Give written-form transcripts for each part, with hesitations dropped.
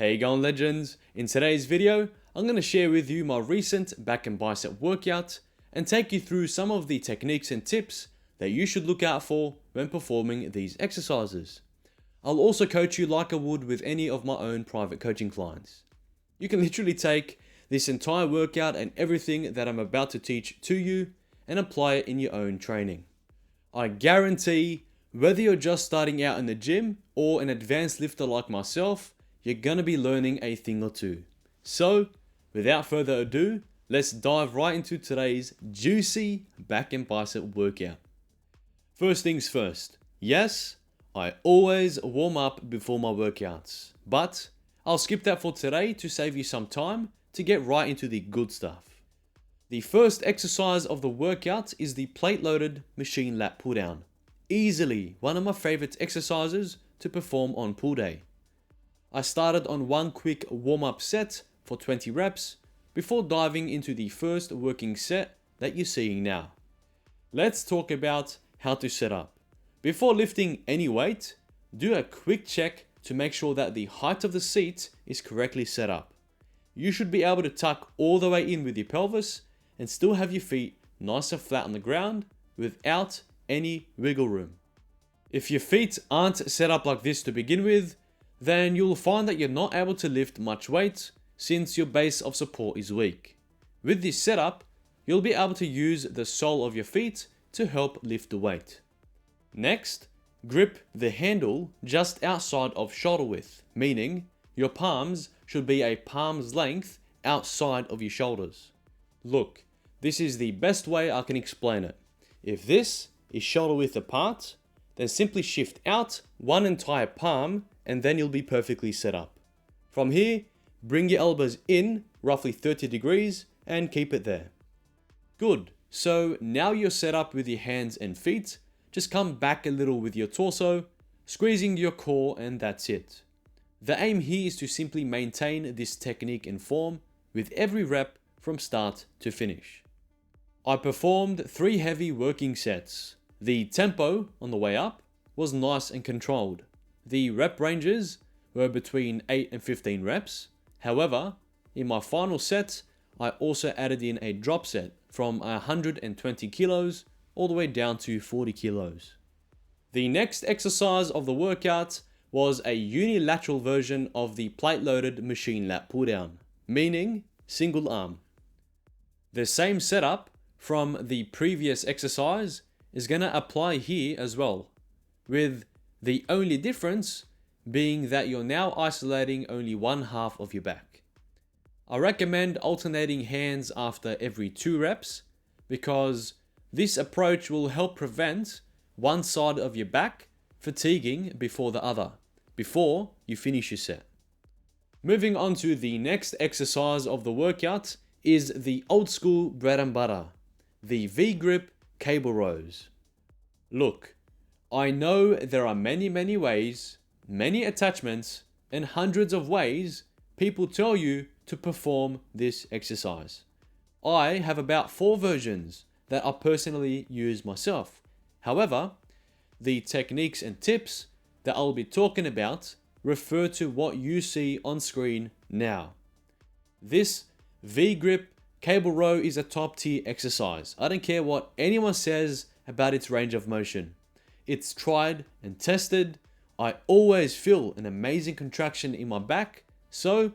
How you going, legends? In today's video, I'm going to share with you my recent back and bicep workout and take you through some of the techniques and tips that you should look out for when performing these exercises. I'll also coach you like I would with any of my own private coaching clients. You can literally take this entire workout and everything that I'm about to teach to you and apply it in your own training. I guarantee whether you're just starting out in the gym or an advanced lifter like myself, you're gonna be learning a thing or two. So, without further ado, let's dive right into today's juicy back and bicep workout. First things first, yes, I always warm up before my workouts, but I'll skip that for today to save you some time to get right into the good stuff. The first exercise of the workout is the plate-loaded machine lat pull-down. Easily one of my favorite exercises to perform on pull day. I started on one quick warm-up set for 20 reps before diving into the first working set that you're seeing now. Let's talk about how to set up. Before lifting any weight, do a quick check to make sure that the height of the seat is correctly set up. You should be able to tuck all the way in with your pelvis and still have your feet nice and flat on the ground without any wiggle room. If your feet aren't set up like this to begin with, then you'll find that you're not able to lift much weight since your base of support is weak. With this setup, you'll be able to use the sole of your feet to help lift the weight. Next, grip the handle just outside of shoulder width, meaning your palms should be a palm's length outside of your shoulders. Look, this is the best way I can explain it. If this is shoulder width apart, then simply shift out one entire palm and then you'll be perfectly set up. From here, bring your elbows in roughly 30 degrees and keep it there. Good, so now you're set up with your hands and feet, just come back a little with your torso, squeezing your core, and that's it. The aim here is to simply maintain this technique and form with every rep from start to finish. I performed 3 heavy working sets. The tempo on the way up was nice and controlled. The rep ranges were between 8 and 15 reps. However, in my final set, I also added in a drop set from 120 kilos all the way down to 40 kilos. The next exercise of the workout was a unilateral version of the plate-loaded machine lat pull-down, meaning single arm. The same setup from the previous exercise is going to apply here as well, with the only difference being that you're now isolating only one half of your back. I recommend alternating hands after every 2 reps because this approach will help prevent one side of your back fatiguing before the other, before you finish your set. Moving on to the next exercise of the workout is the old school bread and butter, the V-grip cable rows. Look, I know there are many ways, many attachments, and hundreds of ways people tell you to perform this exercise. I have about 4 versions that I personally use myself. However, the techniques and tips that I'll be talking about refer to what you see on screen now. This V-grip cable row is a top tier exercise. I don't care what anyone says about its range of motion. It's tried and tested. I always feel an amazing contraction in my back, so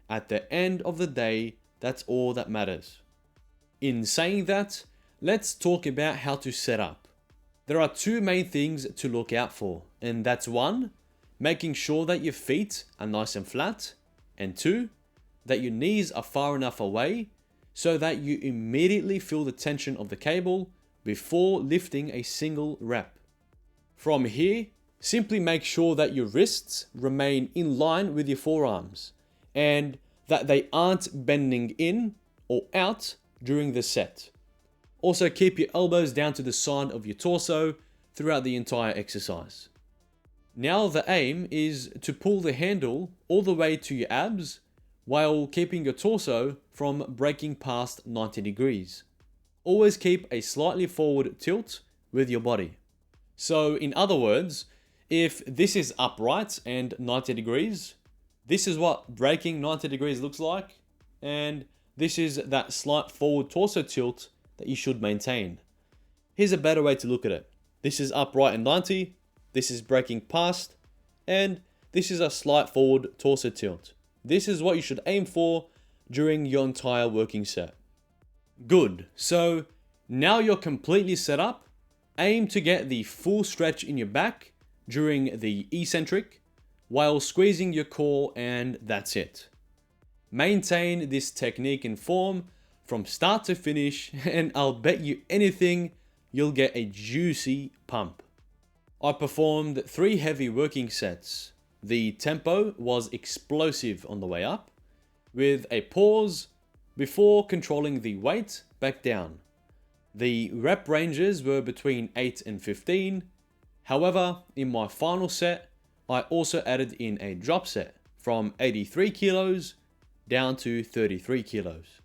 at the end of the day, that's all that matters. In saying that, let's talk about how to set up. There are 2 main things to look out for, and that's 1, making sure that your feet are nice and flat, and 2, that your knees are far enough away so that you immediately feel the tension of the cable before lifting a single rep. From here, simply make sure that your wrists remain in line with your forearms and that they aren't bending in or out during the set. Also keep your elbows down to the side of your torso throughout the entire exercise. Now the aim is to pull the handle all the way to your abs while keeping your torso from breaking past 90 degrees. Always keep a slightly forward tilt with your body. So in other words, if this is upright and 90 degrees, This is what breaking 90 degrees looks like, and this is that slight forward torso tilt that you should maintain. Here's a better way to look at it. This is upright in 90, this is breaking past, and this is a slight forward torso tilt. This is what you should aim for during your entire working set. Good, so now you're completely set up. Aim to get the full stretch in your back during the eccentric while squeezing your core, and that's it. Maintain this technique and form from start to finish, and I'll bet you anything you'll get a juicy pump. I performed 3 heavy working sets. The tempo was explosive on the way up, with a pause before controlling the weight back down. The rep ranges were between 8 and 15. However, in my final set, I also added in a drop set from 83 kilos down to 33 kilos.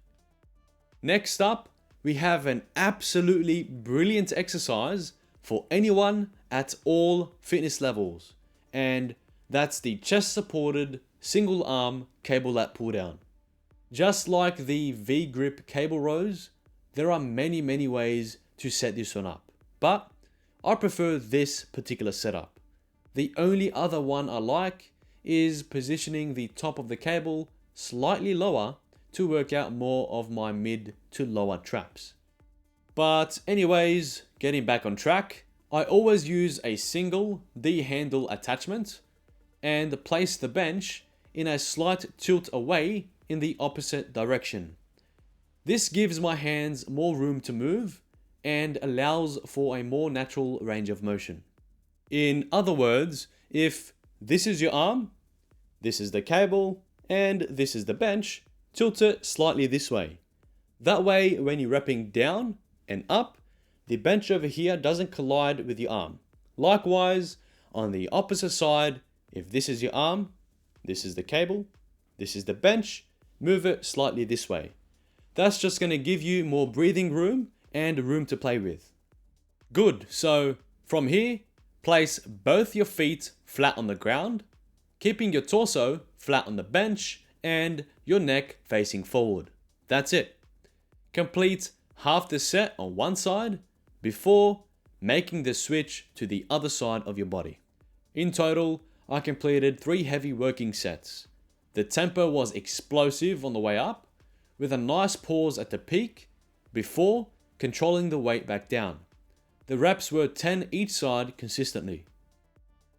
Next up, we have an absolutely brilliant exercise for anyone at all fitness levels, and that's the chest supported single arm cable lat pull down. Just like the V-grip cable rows, there are many ways to set this one up, but I prefer this particular setup. The only other one I like is positioning the top of the cable slightly lower to work out more of my mid to lower traps. But anyways, getting back on track, I always use a single D-handle attachment and place the bench in a slight tilt away in the opposite direction. This gives my hands more room to move and allows for a more natural range of motion. In other words, if this is your arm, this is the cable, and this is the bench, tilt it slightly this way. That way, when you're repping down and up, the bench over here doesn't collide with your arm. Likewise, on the opposite side, if this is your arm, this is the cable, this is the bench, move it slightly this way. That's just going to give you more breathing room and room to play with. Good, so from here, place both your feet flat on the ground, keeping your torso flat on the bench and your neck facing forward. That's it. Complete half the set on one side before making the switch to the other side of your body. In total, I completed 3 heavy working sets. The tempo was explosive on the way up, with a nice pause at the peak before controlling the weight back down. The reps were 10 each side consistently.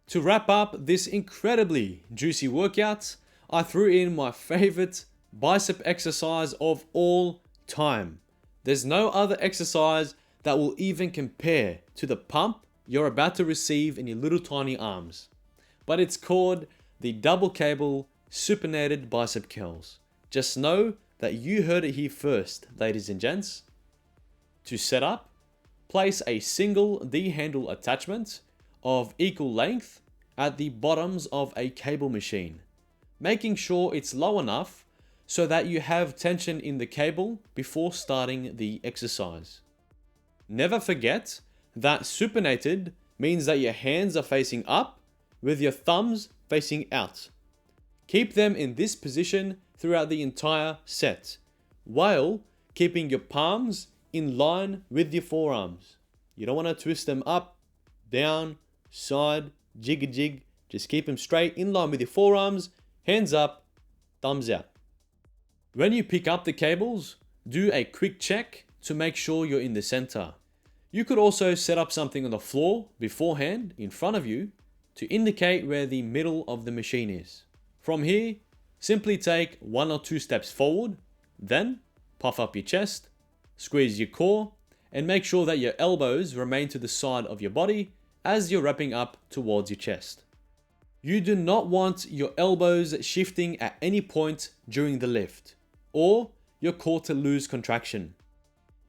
To wrap up this incredibly juicy workout, I threw in my favorite bicep exercise of all time. There's no other exercise that will even compare to the pump you're about to receive in your little tiny arms. But it's called the double cable supinated bicep curls. Just know that you heard it here first, ladies and gents. To set up, place a single D-handle attachment of equal length at the bottoms of a cable machine, making sure it's low enough so that you have tension in the cable before starting the exercise. Never forget that supinated means that your hands are facing up with your thumbs facing out. Keep them in this position throughout the entire set, while keeping your palms in line with your forearms. You don't want to twist them up, down, side, jig a jig. Just keep them straight in line with your forearms, hands up, thumbs out. When you pick up the cables, do a quick check to make sure you're in the center. You could also set up something on the floor beforehand in front of you to indicate where the middle of the machine is. From here, simply take 1 or 2 steps forward, then puff up your chest, squeeze your core, and make sure that your elbows remain to the side of your body as you're wrapping up towards your chest. You do not want your elbows shifting at any point during the lift, or your core to lose contraction.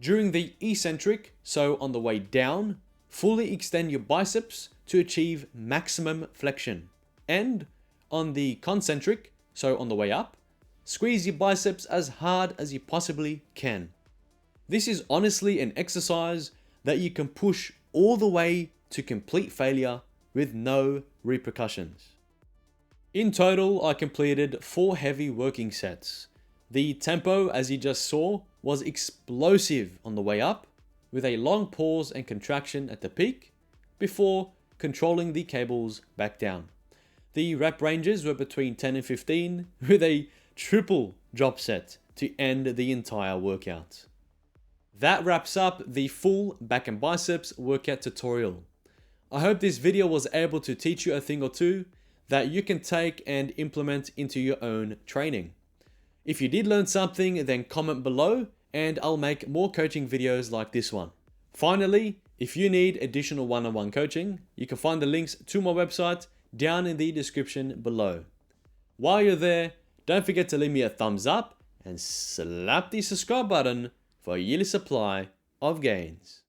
During the eccentric, so on the way down, fully extend your biceps to achieve maximum flexion. And on the concentric, so on the way up, squeeze your biceps as hard as you possibly can. This is honestly an exercise that you can push all the way to complete failure with no repercussions. In total, I completed 4 heavy working sets. The tempo, as you just saw, was explosive on the way up, with a long pause and contraction at the peak, before controlling the cables back down. The rep ranges were between 10 and 15, with a triple drop set to end the entire workout. That wraps up the full back and biceps workout tutorial. I hope this video was able to teach you a thing or two that you can take and implement into your own training. If you did learn something, then comment below and I'll make more coaching videos like this one. Finally, if you need additional one-on-one coaching, you can find the links to my website down in the description below. While you're there, don't forget to leave me a thumbs up and slap the subscribe button for a yearly supply of gains.